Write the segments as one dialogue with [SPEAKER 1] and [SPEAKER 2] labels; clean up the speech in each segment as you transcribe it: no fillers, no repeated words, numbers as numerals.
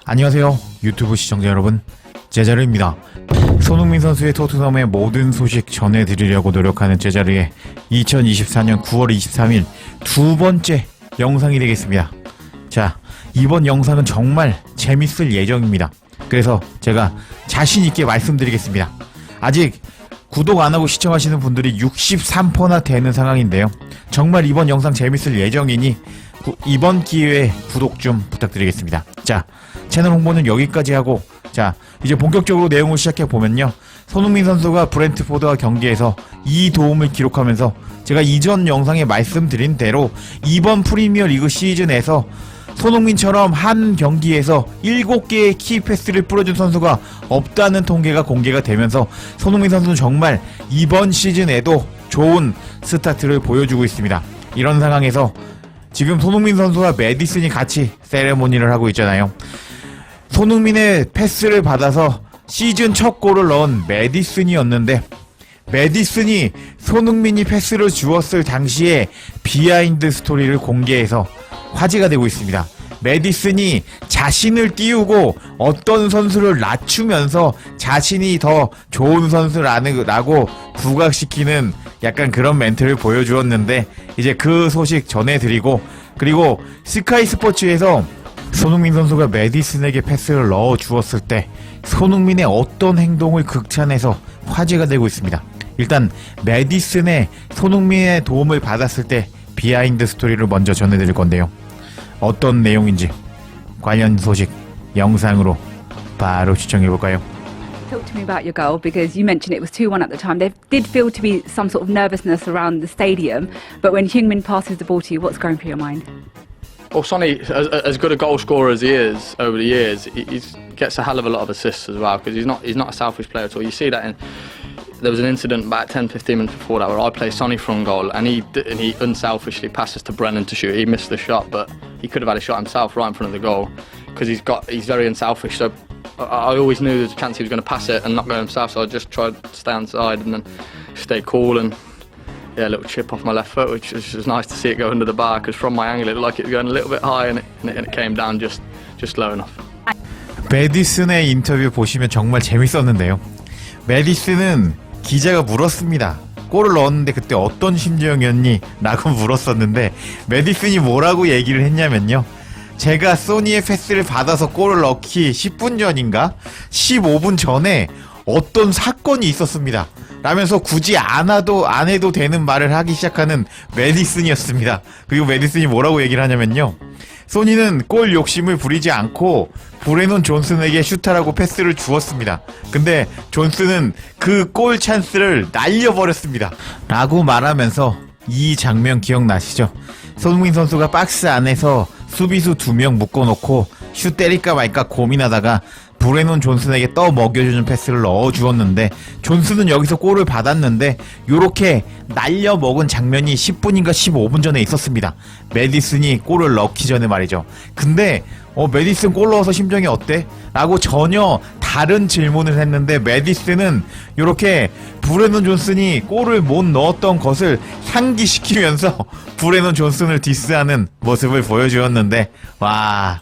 [SPEAKER 1] 안녕하세요 유튜브 시청자 여러분, 제자르입니다. 손흥민 선수의 토트넘의 모든 소식 전해드리려고 노력하는 제자르의 2024년 9월 23일 두 번째 영상이 되겠습니다. 자, 이번 영상은 정말 재밌을 예정입니다. 그래서 제가 자신있게 말씀드리겠습니다. 아직 구독 안하고 시청하시는 분들이 63%나 되는 상황인데요, 정말 이번 영상 재밌을 예정이니 이번 기회에 구독 좀 부탁드리겠습니다. 자, 채널 홍보는 여기까지 하고, 자, 이제 본격적으로 내용을 시작해보면요, 손흥민 선수가 브렌트포드와 경기에서 이 도움을 기록하면서 제가 이전 영상에 말씀드린 대로 이번 프리미어리그 시즌에서 손흥민처럼 한 경기에서 7개의 키패스를 뿌려준 선수가 없다는 통계가 공개가 되면서 손흥민 선수는 정말 이번 시즌에도 좋은 스타트를 보여주고 있습니다. 이런 상황에서 지금 손흥민 선수와 메디슨이 같이 세레모니를 하고 있잖아요. 손흥민의 패스를 받아서 시즌 첫 골을 넣은 메디슨이었는데, 메디슨이 손흥민이 패스를 주었을 당시에 비하인드 스토리를 공개해서 화제가 되고 있습니다. 메디슨이 자신을 띄우고 어떤 선수를 낮추면서 자신이 더 좋은 선수라고 부각시키는 약간 그런 멘트를 보여주었는데, 이제 그 소식 전해드리고, 그리고 스카이 스포츠에서 손흥민 선수가 메디슨에게 패스를 넣어 주었을 때 손흥민의 어떤 행동을 극찬해서 화제가 되고 있습니다. 일단 메디슨의 손흥민의 도움을 받았을 때 비하인드 스토리를 먼저 전해드릴 건데요, 어떤 내용인지 관련 소식 영상으로 바로 시청해볼까요?
[SPEAKER 2] Talk to me about your goal, because you mentioned it was 2-1 at the time. There did feel to be some sort of nervousness around the stadium, but when Heung-min passes the ball to you, what's going through your mind?
[SPEAKER 3] Well, Sonny, as good a goal scorer as he is over the years, he gets a hell of a lot of assists as well, because he's not a selfish player at all. You see that there was an incident about 10-15 minutes before that where I played Sonny for a goal, and he unselfishly passes to Brennan to shoot. He missed the shot, but he could have had a shot himself right in front of the goal, because he's very unselfish. So I always knew there was a chance he was going to pass it and not go himself, so I just tried to stay on side and then stay cool, and yeah, a little chip off my left foot, which was nice to see it go under the bar, because from my angle it looked like it was going a little bit high, and it came down just low enough.
[SPEAKER 1] 메디슨의 인터뷰 보시면 정말 재밌었는데요, 메디슨은 기자가 물었습니다. 골을 넣었는데 그때 어떤 심정이었니? 라고 물었었는데, 메디슨이 뭐라고 얘기를 했냐면요, 제가 소니의 패스를 받아서 골을 넣기 10분 전인가 15분 전에 어떤 사건이 있었습니다 라면서 굳이 안 해도 되는 말을 하기 시작하는 메디슨이었습니다. 그리고 메디슨이 뭐라고 얘기를 하냐면요, 소니는 골 욕심을 부리지 않고 브레논 존슨에게 슈터라고 패스를 주었습니다. 근데 존슨은 그 골 찬스를 날려버렸습니다 라고 말하면서, 이 장면 기억나시죠? 손흥민 선수가 박스 안에서 수비수 2명 묶어놓고 슛 때릴까 말까 고민하다가 브레논 존슨에게 떠 먹여주는 패스를 넣어주었는데, 존슨은 여기서 골을 받았는데 요렇게 날려먹은 장면이 10분인가 15분 전에 있었습니다. 메디슨이 골을 넣기 전에 말이죠. 근데 메디슨 골 넣어서 심정이 어때? 라고 전혀 다른 질문을 했는데, 메디슨은 요렇게 브레논 존슨이 골을 못 넣었던 것을 상기시키면서 브레논 존슨을 디스하는 모습을 보여주었는데, 와,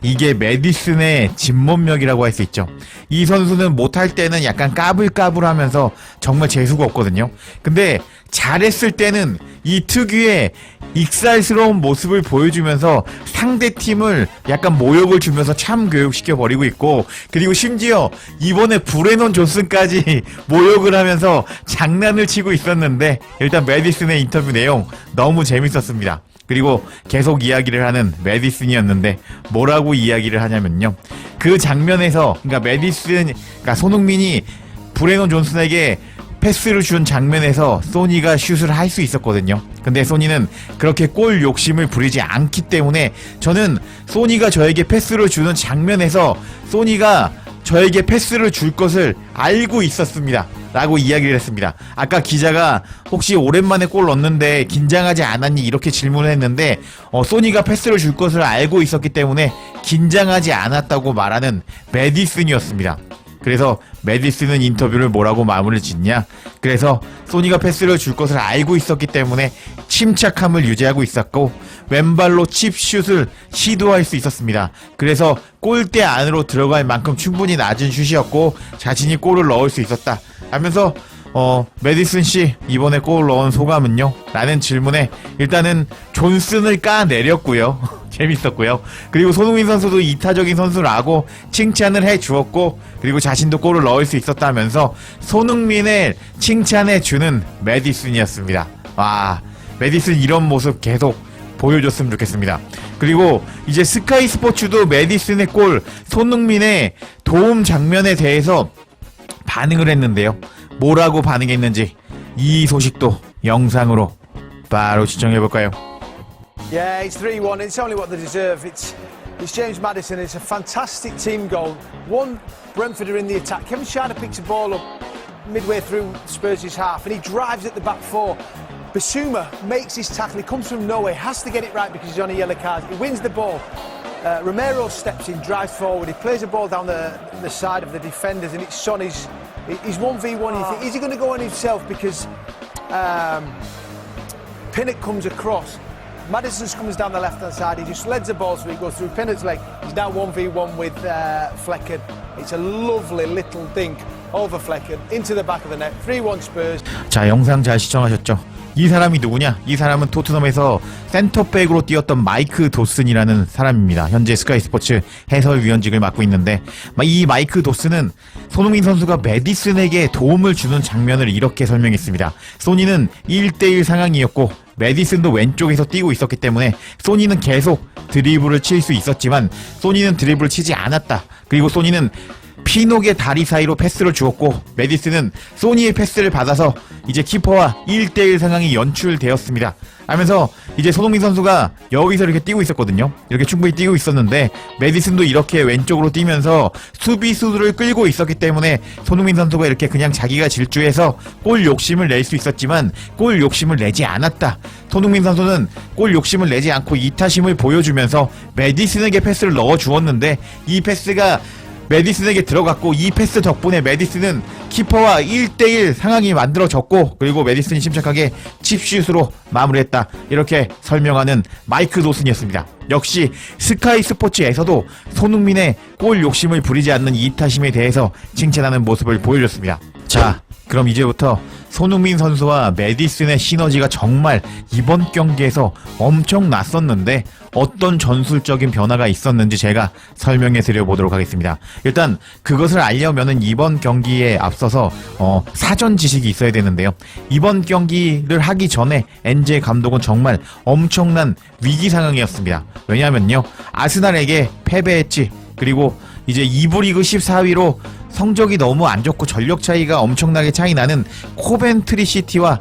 [SPEAKER 1] 이게 메디슨의 진문력이라고 할 수 있죠. 이 선수는 못할 때는 약간 까불까불하면서 정말 재수가 없거든요. 근데 잘했을 때는 이 특유의 익살스러운 모습을 보여주면서 상대팀을 약간 모욕을 주면서 참 교육시켜버리고 있고, 그리고 심지어 이번에 브레논 존슨까지 모욕을 하면서 장난을 치고 있었는데, 일단 메디슨의 인터뷰 내용 너무 재밌었습니다. 그리고 계속 이야기를 하는 메디슨이었는데, 뭐라고 이야기를 하냐면요, 그 장면에서, 그러니까 손흥민이 브레논 존슨에게 패스를 준 장면에서 소니가 슛을 할 수 있었거든요. 근데 소니는 그렇게 골 욕심을 부리지 않기 때문에, 저는 소니가 저에게 패스를 주는 장면에서 소니가 저에게 패스를 줄 것을 알고 있었습니다 라고 이야기를 했습니다. 아까 기자가 혹시 오랜만에 골 넣었는데 긴장하지 않았니? 이렇게 질문을 했는데, 소니가 패스를 줄 것을 알고 있었기 때문에 긴장하지 않았다고 말하는 메디슨이었습니다. 그래서 메디슨은 인터뷰를 뭐라고 마무리를 짓냐? 그래서 소니가 패스를 줄 것을 알고 있었기 때문에 침착함을 유지하고 있었고 왼발로 칩슛을 시도할 수 있었습니다. 그래서 골대 안으로 들어갈 만큼 충분히 낮은 슛이었고 자신이 골을 넣을 수 있었다 하면서 메디슨 씨 이번에 골 넣은 소감은요? 라는 질문에 일단은 존슨을 까내렸고요. 재밌었고요. 그리고 손흥민 선수도 이타적인 선수라고 칭찬을 해주었고 그리고 자신도 골을 넣을 수 있었다면서 손흥민을 칭찬해주는 메디슨이었습니다. 와, 메디슨 이런 모습 계속 보여줬으면 좋겠습니다. 그리고 이제 스카이 스포츠도 메디슨의 골, 손흥민의 도움 장면에 대해서 반응을 했는데요. 뭐라고 반응했는지 이 소식도 영상으로 바로 시청해볼까요?
[SPEAKER 4] Yeah, it's 3-1. It's only what they deserve. It's James Maddison. It's a fantastic team goal. One, Brentford are in the attack. Kevin Schade picks a ball up midway through Spurs' half and he drives at the back four. Basuma makes his tackle. He comes from nowhere. Has to get it right because he's on a yellow card. He wins the ball. Romero steps in, drives forward. He plays a ball down the side of the defenders and it's Son. He's 1v1. You think, is he going to go on himself because Pinnock comes across? Maddison comes down the left-hand side, he just leads the ball so he goes through Pinnock's leg. He's now 1v1 with Flecken. It's a lovely little dink over Flecken into the back of the net. 3-1 Spurs.
[SPEAKER 1] 자, 영상 잘 시청하셨죠? 이 사람이 누구냐? 이 사람은 토트넘에서 센터백으로 뛰었던 마이크 도슨이라는 사람입니다. 현재 스카이 스포츠 해설위원직을 맡고 있는데 이 마이크 도슨은 손흥민 선수가 메디슨에게 도움을 주는 장면을 이렇게 설명했습니다. 소니는 1대1 상황이었고 메디슨도 왼쪽에서 뛰고 있었기 때문에 소니는 계속 드리블을 칠 수 있었지만 소니는 드리블을 치지 않았다. 그리고 소니는 피녹의 다리 사이로 패스를 주었고 메디슨은 소니의 패스를 받아서 이제 키퍼와 1대1 상황이 연출되었습니다. 하면서 이제 손흥민 선수가 여기서 이렇게 뛰고 있었거든요. 이렇게 충분히 뛰고 있었는데 메디슨도 이렇게 왼쪽으로 뛰면서 수비수들을 끌고 있었기 때문에 손흥민 선수가 이렇게 그냥 자기가 질주해서 골 욕심을 낼 수 있었지만 골 욕심을 내지 않았다. 손흥민 선수는 골 욕심을 내지 않고 이타심을 보여주면서 메디슨에게 패스를 넣어주었는데 이 패스가 메디슨에게 들어갔고 이 패스 덕분에 메디슨은 키퍼와 1대1 상황이 만들어졌고 그리고 메디슨이 침착하게 칩슛으로 마무리했다. 이렇게 설명하는 마이크 도슨이었습니다. 역시 스카이 스포츠에서도 손흥민의 골 욕심을 부리지 않는 이타심에 대해서 칭찬하는 모습을 보여줬습니다. 자, 그럼 이제부터 손흥민 선수와 메디슨의 시너지가 정말 이번 경기에서 엄청 났었는데 어떤 전술적인 변화가 있었는지 제가 설명해 드려보도록 하겠습니다. 일단 그것을 알려면은 이번 경기에 앞서서 사전 지식이 있어야 되는데요. 이번 경기를 하기 전에 엔제 감독은 정말 엄청난 위기 상황이었습니다. 왜냐하면요, 아스날에게 패배했지. 그리고 이제 2부 리그 14위로 성적이 너무 안 좋고 전력 차이가 엄청나게 차이 나는 코벤트리 시티와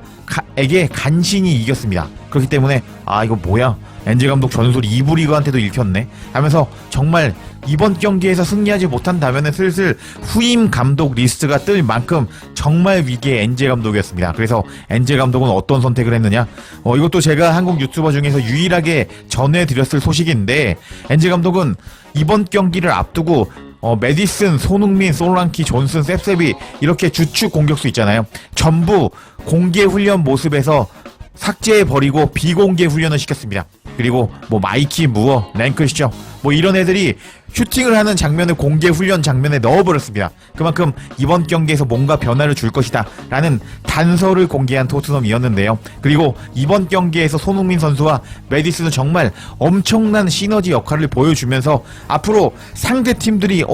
[SPEAKER 1] 에게 간신히 이겼습니다. 그렇기 때문에 이거 뭐야? 엔제 감독 전술 2부 리그한테도 읽혔네 하면서 정말 이번 경기에서 승리하지 못한다면 슬슬 후임 감독 리스트가 뜰 만큼 정말 위기의 엔제 감독이었습니다. 그래서 엔제 감독은 어떤 선택을 했느냐? 이것도 제가 한국 유튜버 중에서 유일하게 전해드렸을 소식인데 엔제 감독은 이번 경기를 앞두고 메디슨, 손흥민, 솔랑키, 존슨, 셉셉이 이렇게 주축 공격수 있잖아요. 전부 공개 훈련 모습에서 삭제해버리고 비공개 훈련을 시켰습니다. 그리고 마이키 무어, 랭크쇼 이런 애들이 슈팅을 하는 장면을 공개 훈련 장면에 넣어버렸습니다. 그만큼 이번 경기에서 뭔가 변화를 줄 것이다 라는 단서를 공개한 토트넘이었는데요. 그리고 이번 경기에서 손흥민 선수와 메디슨은 정말 엄청난 시너지 역할을 보여주면서 앞으로 상대 팀들이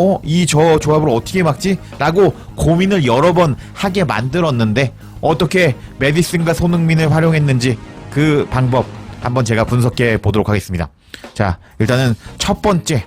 [SPEAKER 1] 저 조합을 어떻게 막지? 라고 고민을 여러 번 하게 만들었는데 어떻게 메디슨과 손흥민을 활용했는지 그 방법 한번 제가 분석해 보도록 하겠습니다. 자, 일단은 첫 번째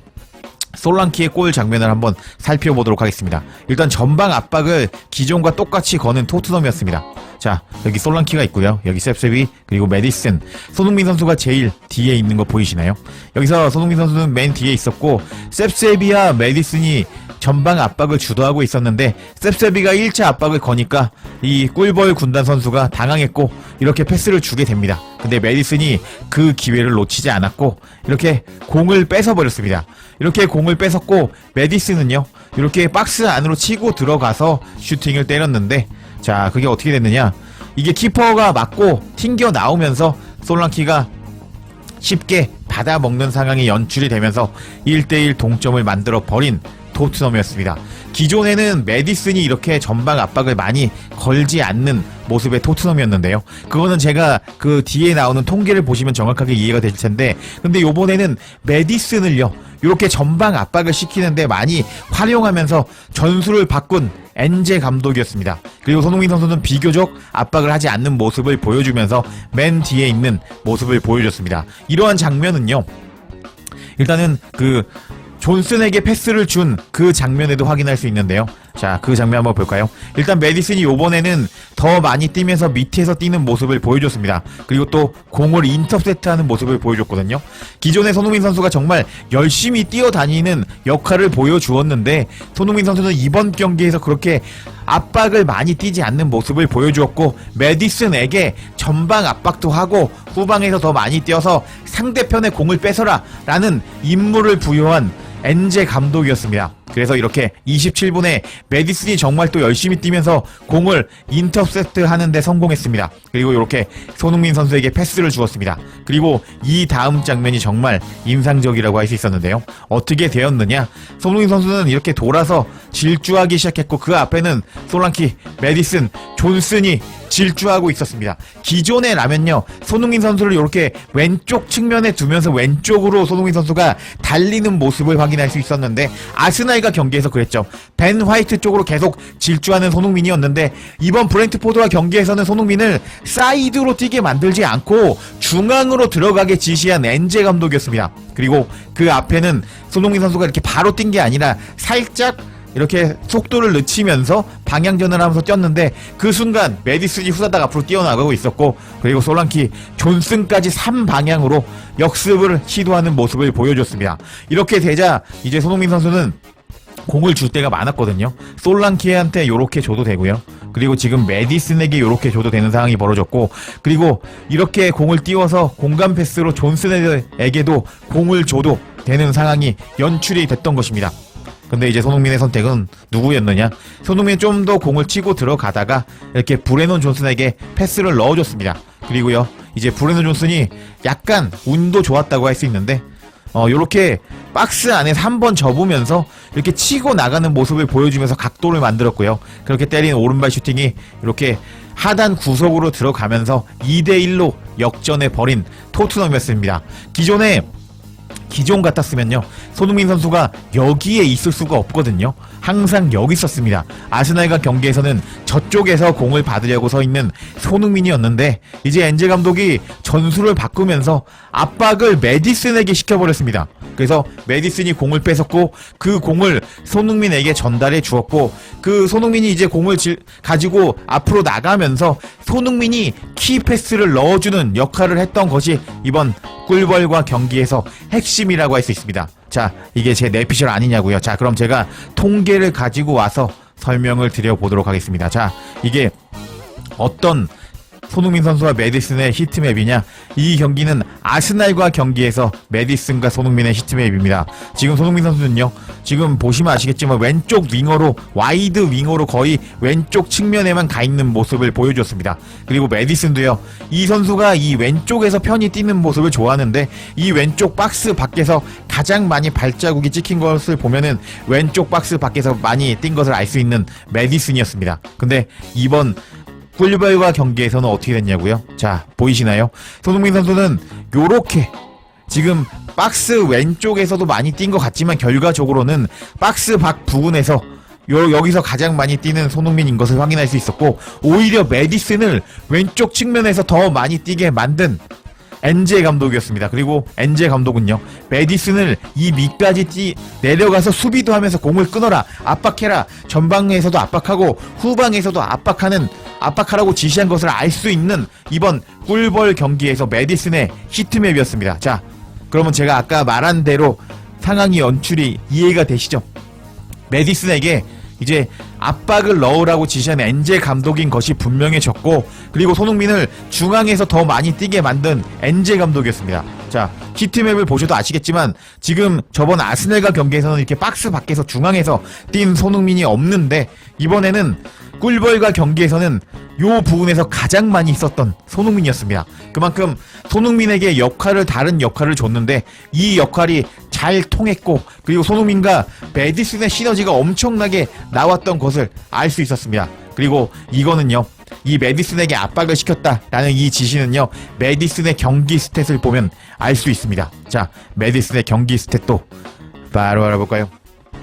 [SPEAKER 1] 솔랑키의 골 장면을 한번 살펴보도록 하겠습니다. 일단 전방 압박을 기존과 똑같이 거는 토트넘이었습니다. 자, 여기 솔랑키가 있고요. 여기 셉셉이, 그리고 메디슨. 손흥민 선수가 제일 뒤에 있는 거 보이시나요? 여기서 손흥민 선수는 맨 뒤에 있었고 셉셉이와 메디슨이 전방 압박을 주도하고 있었는데 셉셉이가 1차 압박을 거니까 이 꿀벌 군단 선수가 당황했고 이렇게 패스를 주게 됩니다. 근데 메디슨이 그 기회를 놓치지 않았고 이렇게 공을 뺏어버렸습니다. 이렇게 공을 뺏었고 메디슨은요, 이렇게 박스 안으로 치고 들어가서 슈팅을 때렸는데, 자, 그게 어떻게 됐느냐, 이게 키퍼가 맞고 튕겨 나오면서 솔랑키가 쉽게 받아먹는 상황이 연출이 되면서 1대1 동점을 만들어 버린 토트넘이었습니다. 기존에는 메디슨이 이렇게 전방 압박을 많이 걸지 않는 모습의 토트넘이었는데요. 그거는 제가 그 뒤에 나오는 통계를 보시면 정확하게 이해가 되실 텐데, 근데 요번에는 메디슨을요, 이렇게 전방 압박을 시키는데 많이 활용하면서 전술을 바꾼 엔제 감독이었습니다. 그리고 손흥민 선수는 비교적 압박을 하지 않는 모습을 보여주면서 맨 뒤에 있는 모습을 보여줬습니다. 이러한 장면은요, 일단은 그 존슨에게 패스를 준 그 장면에도 확인할 수 있는데요. 자, 그 장면 한번 볼까요? 일단 메디슨이 요번에는 더 많이 뛰면서 밑에서 뛰는 모습을 보여줬습니다. 그리고 또 공을 인터셉트하는 모습을 보여줬거든요. 기존에 손흥민 선수가 정말 열심히 뛰어다니는 역할을 보여주었는데, 손흥민 선수는 이번 경기에서 그렇게 압박을 많이 뛰지 않는 모습을 보여주었고, 메디슨에게 전방 압박도 하고 후방에서 더 많이 뛰어서 상대편의 공을 뺏어라 라는 임무를 부여한 엔제 감독이었습니다. 그래서 이렇게 27분에 메디슨이 정말 또 열심히 뛰면서 공을 인터셉트 하는데 성공했습니다. 그리고 이렇게 손흥민 선수에게 패스를 주었습니다. 그리고 이 다음 장면이 정말 인상적이라고 할 수 있었는데요. 어떻게 되었느냐, 손흥민 선수는 이렇게 돌아서 질주하기 시작했고, 그 앞에는 솔랑키, 메디슨, 존슨이 질주하고 있었습니다. 기존에라면요, 손흥민 선수를 이렇게 왼쪽 측면에 두면서 왼쪽으로 손흥민 선수가 달리는 모습을 확인할 수 있었는데, 아스날과 경기에서 그랬죠. 벤 화이트 쪽으로 계속 질주하는 손흥민이었는데, 이번 브렌트포드와 경기에서는 손흥민을 사이드로 뛰게 만들지 않고 중앙으로 들어가게 지시한 엔제 감독이었습니다. 그리고 그 앞에는 손흥민 선수가 이렇게 바로 뛴 게 아니라 살짝 이렇게 속도를 늦추면서 방향전을 하면서 뛰었는데, 그 순간 메디슨이 후다닥 앞으로 뛰어나가고 있었고, 그리고 솔랑키, 존슨까지 3방향으로 역습을 시도하는 모습을 보여줬습니다. 이렇게 되자 이제 손흥민 선수는 공을 줄 때가 많았거든요. 솔랑키한테 요렇게 줘도 되고요, 그리고 지금 메디슨에게 요렇게 줘도 되는 상황이 벌어졌고, 그리고 이렇게 공을 띄워서 공간 패스로 존슨에게도 공을 줘도 되는 상황이 연출이 됐던 것입니다. 근데 이제 손흥민의 선택은 누구였느냐, 손흥민이 좀 더 공을 치고 들어가다가 이렇게 브레논 존슨에게 패스를 넣어줬습니다. 그리고요, 이제 브레논 존슨이 약간 운도 좋았다고 할 수 있는데, 요렇게 박스 안에서 한번 접으면서 이렇게 치고 나가는 모습을 보여주면서 각도를 만들었고요. 그렇게 때린 오른발 슈팅이 이렇게 하단 구석으로 들어가면서 2대1로 역전해 버린 토트넘이었습니다. 기존 같았으면요, 손흥민 선수가 여기에 있을 수가 없거든요. 항상 여기 있었습니다. 아스날과 경기에서는 저쪽에서 공을 받으려고 서 있는 손흥민이었는데, 이제 엔제 감독이 전술을 바꾸면서 압박을 메디슨에게 시켜버렸습니다. 그래서 메디슨이 공을 뺏었고, 그 공을 손흥민에게 전달해 주었고, 그 손흥민이 이제 공을 가지고 앞으로 나가면서 손흥민이 키 패스를 넣어주는 역할을 했던 것이 이번 꿀벌과 경기에서 핵심이라고 할 수 있습니다. 자, 이게 제 내피셜 아니냐고요. 자, 그럼 제가 통계를 가지고 와서 설명을 드려보도록 하겠습니다. 자, 이게 어떤 손흥민 선수와 메디슨의 히트맵이냐, 이 경기는 아스날과 경기에서 메디슨과 손흥민의 히트맵입니다. 지금 손흥민 선수는요, 지금 보시면 아시겠지만 왼쪽 윙어로, 와이드 윙어로 거의 왼쪽 측면에만 가 있는 모습을 보여줬습니다. 그리고 메디슨도요, 이 선수가 이 왼쪽에서 편히 뛰는 모습을 좋아하는데, 이 왼쪽 박스 밖에서 가장 많이 발자국이 찍힌 것을 보면은 왼쪽 박스 밖에서 많이 뛴 것을 알 수 있는 메디슨이었습니다. 근데 이번 꿀벌과 경기에서는 어떻게 됐냐고요? 자, 보이시나요? 손흥민 선수는 요렇게 지금 박스 왼쪽에서도 많이 뛴 것 같지만, 결과적으로는 박스 밖 부근에서 여기서 가장 많이 뛰는 손흥민인 것을 확인할 수 있었고, 오히려 메디슨을 왼쪽 측면에서 더 많이 뛰게 만든 엔제 감독이었습니다. 그리고 엔제 감독은요, 메디슨을 이 밑까지 내려가서 수비도 하면서 공을 끊어라, 압박해라, 전방에서도 압박하고 후방에서도 압박하라고 지시한 것을 알 수 있는 이번 꿀벌 경기에서 메디슨의 히트맵이었습니다. 자, 그러면 제가 아까 말한 대로 상황이 연출이 이해가 되시죠? 메디슨에게 이제 압박을 넣으라고 지시한 엔제 감독인 것이 분명해졌고, 그리고 손흥민을 중앙에서 더 많이 뛰게 만든 엔제 감독이었습니다. 자, 히트맵을 보셔도 아시겠지만 지금 저번 아스날과 경기에서는 이렇게 박스 밖에서 중앙에서 뛴 손흥민이 없는데 이번에는 꿀벌과 경기에서는 요 부분에서 가장 많이 있었던 손흥민이었습니다. 그만큼 손흥민에게 다른 역할을 줬는데 이 역할이 잘 통했고 그리고 손흥민과 메디슨의 시너지가 엄청나게 나왔던 것을 알 수 있었습니다. 그리고 이거는요, 이 메디슨에게 압박을 시켰다라는 이 지시는요, 메디슨의 경기 스탯을 보면 알 수 있습니다. 자, 메디슨의 경기 스탯도 바로 알아볼까요?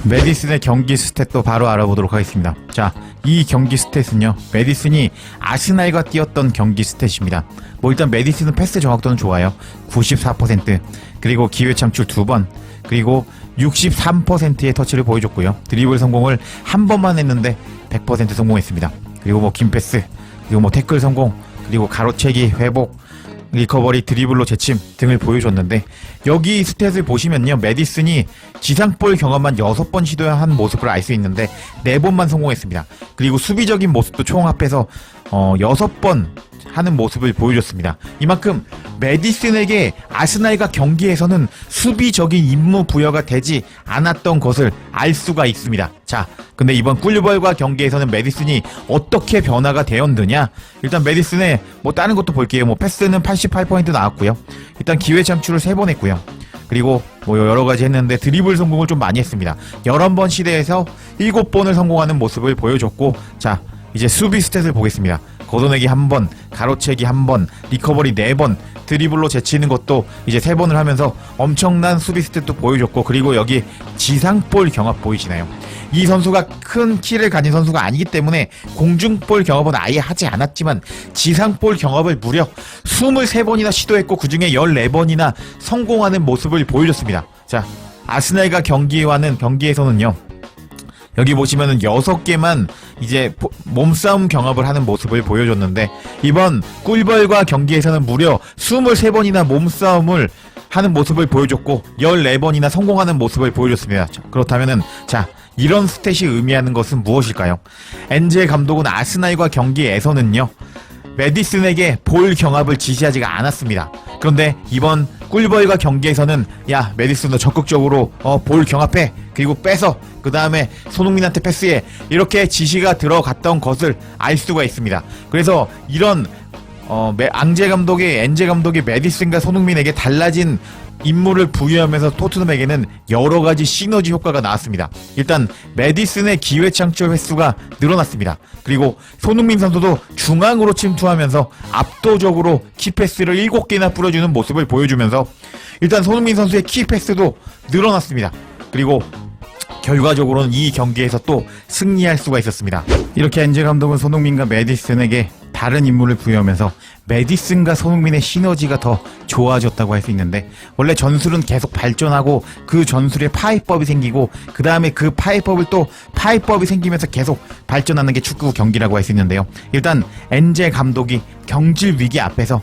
[SPEAKER 1] 메디슨의 경기 스탯도 바로 알아보도록 하겠습니다. 자, 이 경기 스탯은요, 메디슨이 아스날과 뛰었던 경기 스탯입니다. 뭐 일단 메디슨은 패스 정확도는 좋아요. 94%, 그리고 기회 창출 2번, 그리고 63%의 터치를 보여줬고요. 드리블 성공을 한 번만 했는데 100% 성공했습니다. 그리고 뭐 긴 패스, 그리고 뭐 태클 성공, 그리고 가로채기, 회복, 리커버리, 드리블로 제침 등을 보여줬는데 여기 스탯을 보시면요, 메디슨이 지상볼 경험만 6번 시도한 모습을 알 수 있는데 4번만 성공했습니다. 그리고 수비적인 모습도 총 합해서 6번 하는 모습을 보여줬습니다. 이만큼 메디슨에게 아스날과 경기에서는 수비적인 임무 부여가 되지 않았던 것을 알 수가 있습니다. 자, 근데 이번 꿀벌과 경기에서는 메디슨이 어떻게 변화가 되었느냐? 일단 메디슨의 뭐 다른 것도 볼게요. 뭐 패스는 88% 나왔고요. 일단 기회 창출을 3번 했고요. 그리고 뭐 여러 가지 했는데 드리블 성공을 좀 많이 했습니다. 11번 시대에서 7번을 성공하는 모습을 보여줬고, 자, 이제 수비 스탯을 보겠습니다. 걷어내기 1번, 가로채기 1번, 리커버리 4번, 드리블로 제치는 것도 이제 3번을 하면서 엄청난 수비 스탯도 보여줬고, 그리고 여기 지상볼 경합 보이시나요? 이 선수가 큰 키를 가진 선수가 아니기 때문에 공중볼 경합은 아예 하지 않았지만 지상볼 경합을 무려 23번이나 시도했고 그 중에 14번이나 성공하는 모습을 보여줬습니다. 자, 아스날과 경기에서는요, 여기 보시면은 6개만 이제 몸싸움 경합을 하는 모습을 보여줬는데 이번 꿀벌과 경기에서는 무려 23번이나 몸싸움을 하는 모습을 보여줬고 14번이나 성공하는 모습을 보여줬습니다. 자, 그렇다면은 자, 이런 스탯이 의미하는 것은 무엇일까요? 엔제 감독은 아스날과 경기에서는요, 메디슨에게 볼 경합을 지시하지가 않았습니다. 그런데 이번 꿀벌과 경기에서는 야, 메디슨 너 적극적으로 볼 경합해, 그리고 빼서 그 다음에 손흥민한테 패스해, 이렇게 지시가 들어갔던 것을 알 수가 있습니다. 그래서 이런 엔제 감독이 메디슨과 손흥민에게 달라진 임무를 부여하면서 토트넘에게는 여러 가지 시너지 효과가 나왔습니다. 일단 메디슨의 기회 창출 횟수가 늘어났습니다. 그리고 손흥민 선수도 중앙으로 침투하면서 압도적으로 키패스를 7개나 뿌려주는 모습을 보여주면서 일단 손흥민 선수의 키패스도 늘어났습니다. 그리고 결과적으로는 이 경기에서 또 승리할 수가 있었습니다. 이렇게 엔제 감독은 손흥민과 메디슨에게 다른 임무를 부여하면서 메디슨과 손흥민의 시너지가 더 좋아졌다고 할 수 있는데, 원래 전술은 계속 발전하고 그 전술에 파이법이 생기고 그 다음에 그 파이법이 생기면서 계속 발전하는 게 축구 경기라고 할 수 있는데요. 일단 엔제 감독이 경질 위기 앞에서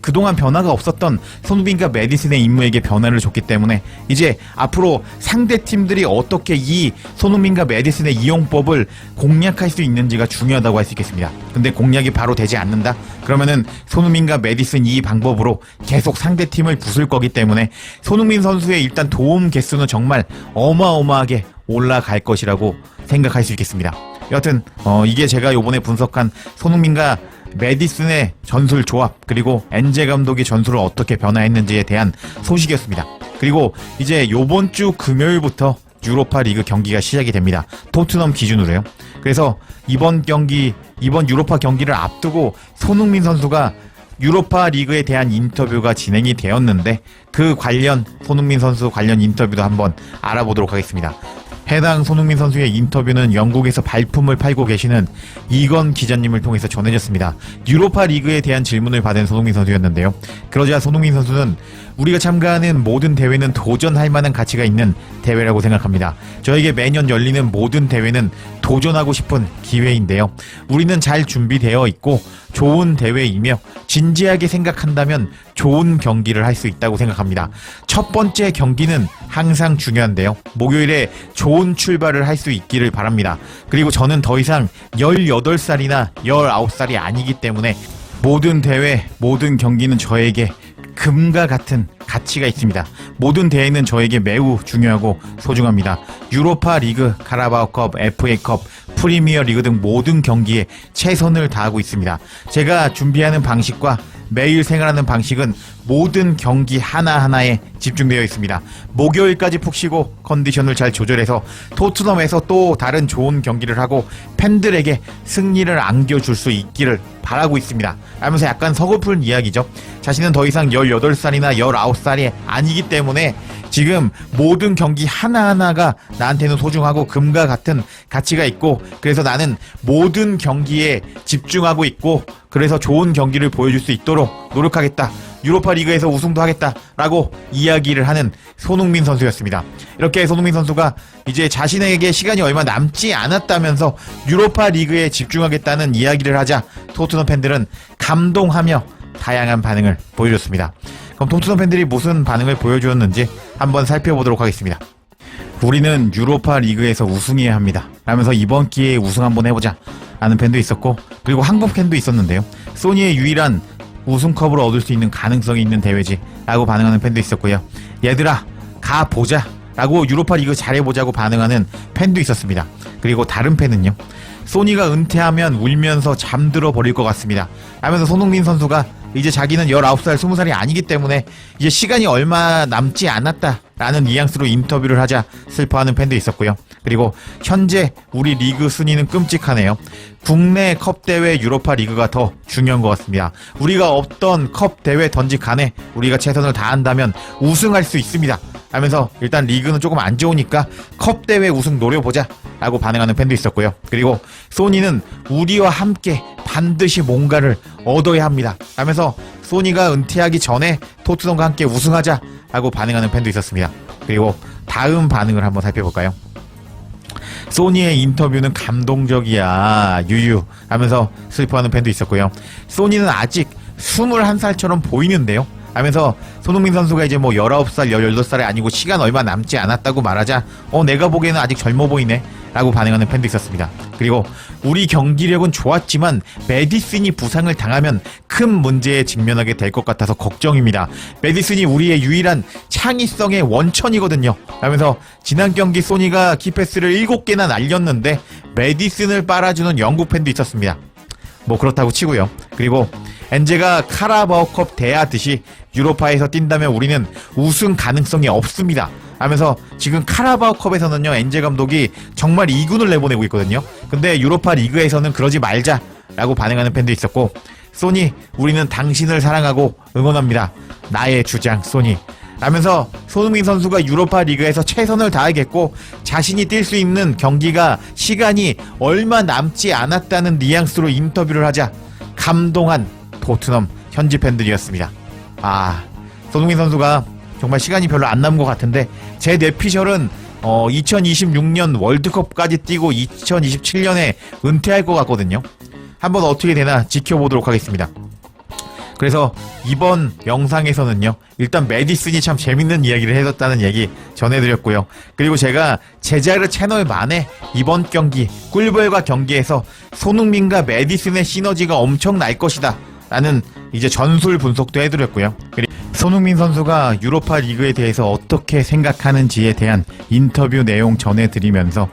[SPEAKER 1] 그동안 변화가 없었던 손흥민과 메디슨의 임무에게 변화를 줬기 때문에 이제 앞으로 상대 팀들이 어떻게 이 손흥민과 메디슨의 이용법을 공략할 수 있는지가 중요하다고 할 수 있겠습니다. 근데 공략이 바로 되지 않는다? 그러면은 손흥민과 메디슨 이 방법으로 계속 상대 팀을 부술 거기 때문에 손흥민 선수의 일단 도움 개수는 정말 어마어마하게 올라갈 것이라고 생각할 수 있겠습니다. 여하튼 이게 제가 요번에 분석한 손흥민과 메디슨의 전술 조합, 그리고 엔제 감독의 전술을 어떻게 변화했는지에 대한 소식이었습니다. 그리고 이제 요번 주 금요일부터 유로파 리그 경기가 시작이 됩니다. 토트넘 기준으로요. 그래서 이번 유로파 경기를 앞두고 손흥민 선수가 유로파 리그에 대한 인터뷰가 진행이 되었는데 그 관련 손흥민 선수 관련 인터뷰도 한번 알아보도록 하겠습니다. 해당 손흥민 선수의 인터뷰는 영국에서 발품을 팔고 계시는 이건 기자님을 통해서 전해졌습니다. 유로파 리그에 대한 질문을 받은 손흥민 선수였는데요. 그러자 손흥민 선수는 우리가 참가하는 모든 대회는 도전할 만한 가치가 있는 대회라고 생각합니다. 저에게 매년 열리는 모든 대회는 도전하고 싶은 기회인데요. 우리는 잘 준비되어 있고 좋은 대회이며 진지하게 생각한다면 좋은 경기를 할 수 있다고 생각합니다. 첫 번째 경기는 항상 중요한데요. 목요일에 좋은 출발을 할 수 있기를 바랍니다. 그리고 저는 더 이상 18살이나 19살이 아니기 때문에 모든 대회, 모든 경기는 저에게 금과 같은 가치가 있습니다. 모든 대회는 저에게 매우 중요하고 소중합니다. 유로파 리그, 카라바오컵, FA컵, 프리미어 리그 등 모든 경기에 최선을 다하고 있습니다. 제가 준비하는 방식과 매일 생활하는 방식은 모든 경기 하나하나에 집중되어 있습니다. 목요일까지 푹 쉬고 컨디션을 잘 조절해서 토트넘에서 또 다른 좋은 경기를 하고 팬들에게 승리를 안겨줄 수 있기를 바라고 있습니다. 하면서 약간 서글픈 이야기죠. 자신은 더 이상 18살이나 19살이 아니기 때문에 지금 모든 경기 하나하나가 나한테는 소중하고 금과 같은 가치가 있고, 그래서 나는 모든 경기에 집중하고 있고, 그래서 좋은 경기를 보여줄 수 있도록 노력하겠다. 유로파 리그에서 우승도 하겠다라고 이야기를 하는 손흥민 선수였습니다. 이렇게 손흥민 선수가 이제 자신에게 시간이 얼마 남지 않았다면서 유로파 리그에 집중하겠다는 이야기를 하자 토트넘 팬들은 감동하며 다양한 반응을 보여줬습니다. 그럼 토트넘 팬들이 무슨 반응을 보여주었는지 한번 살펴보도록 하겠습니다. 우리는 유로파 리그에서 우승해야 합니다. 라면서 이번 기회에 우승 한번 해보자 라는 팬도 있었고, 그리고 한국 팬도 있었는데요. 소니의 유일한 우승컵을 얻을 수 있는 가능성이 있는 대회지 라고 반응하는 팬도 있었고요. 얘들아 가보자 라고 유로파 리그 잘해보자고 반응하는 팬도 있었습니다. 그리고 다른 팬은요, 소니가 은퇴하면 울면서 잠들어 버릴 것 같습니다 하면서 손흥민 선수가 이제 자기는 19살, 20살이 아니기 때문에 이제 시간이 얼마 남지 않았다라는 뉘앙스로 인터뷰를 하자 슬퍼하는 팬도 있었고요. 그리고 현재 우리 리그 순위는 끔찍하네요. 국내 컵 대회 유로파 리그가 더 중요한 것 같습니다. 우리가 어떤 컵 대회든지 간에 우리가 최선을 다한다면 우승할 수 있습니다 하면서 일단 리그는 조금 안 좋으니까 컵 대회 우승 노려보자 라고 반응하는 팬도 있었고요. 그리고 소니는 우리와 함께 반드시 뭔가를 얻어야 합니다 하면서 소니가 은퇴하기 전에 토트넘과 함께 우승하자 라고 반응하는 팬도 있었습니다. 그리고 다음 반응을 한번 살펴볼까요? 소니의 인터뷰는 감동적이야 유유 하면서 슬퍼하는 팬도 있었고요. 소니는 아직 21살처럼 보이는데요 하면서 손흥민 선수가 이제 뭐 19살, 18살이 아니고 시간 얼마 남지 않았다고 말하자 내가 보기에는 아직 젊어 보이네 라고 반응하는 팬도 있었습니다. 그리고 우리 경기력은 좋았지만 메디슨이 부상을 당하면 큰 문제에 직면하게 될 것 같아서 걱정입니다. 메디슨이 우리의 유일한 창의성의 원천이거든요 하면서 지난 경기 소니가 키패스를 7개나 날렸는데 메디슨을 빨아주는 영국 팬도 있었습니다. 뭐 그렇다고 치고요. 그리고 엔제가 카라바오컵 대하듯이 유로파에서 뛴다면 우리는 우승 가능성이 없습니다 하면서 지금 카라바오컵에서는요 엔제 감독이 정말 2군을 내보내고 있거든요. 근데 유로파 리그에서는 그러지 말자 라고 반응하는 팬도 있었고, 소니 우리는 당신을 사랑하고 응원합니다. 나의 주장 소니 라면서 손흥민 선수가 유로파 리그에서 최선을 다하겠고 자신이 뛸 수 있는 경기가 시간이 얼마 남지 않았다는 뉘앙스로 인터뷰를 하자 감동한 토트넘 현지 팬들이었습니다. 손흥민 선수가 정말 시간이 별로 안 남은 것 같은데 제 뇌피셜은 2026년 월드컵까지 뛰고 2027년에 은퇴할 것 같거든요. 한번 어떻게 되나 지켜보도록 하겠습니다. 그래서 이번 영상에서는요 일단 메디슨이 참 재밌는 이야기를 해줬다는 얘기 전해드렸고요. 그리고 제가 제자르 채널만에 이번 경기 꿀벌과 경기에서 손흥민과 메디슨의 시너지가 엄청 날 것이다 라는 이제 전술 분석도 해드렸고요. 그리고 손흥민 선수가 유로파 리그에 대해서 어떻게 생각하는지에 대한 인터뷰 내용 전해드리면서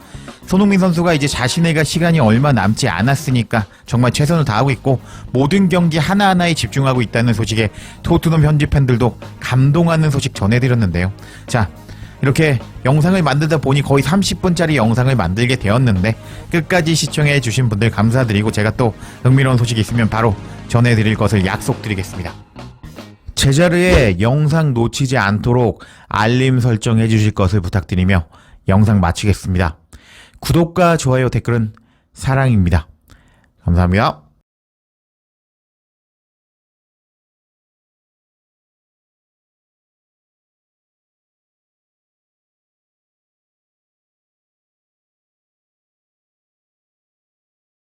[SPEAKER 1] 손흥민 선수가 이제 자신에게 시간이 얼마 남지 않았으니까 정말 최선을 다하고 있고 모든 경기 하나하나에 집중하고 있다는 소식에 토트넘 현지 팬들도 감동하는 소식 전해드렸는데요. 자, 이렇게 영상을 만들다 보니 거의 30분짜리 영상을 만들게 되었는데 끝까지 시청해 주신 분들 감사드리고 제가 또 흥미로운 소식이 있으면 바로 전해드릴 것을 약속드리겠습니다. 제자르의 영상 놓치지 않도록 알림 설정해 주실 것을 부탁드리며 영상 마치겠습니다. 구독과 좋아요, 댓글은 사랑입니다. 감사합니다.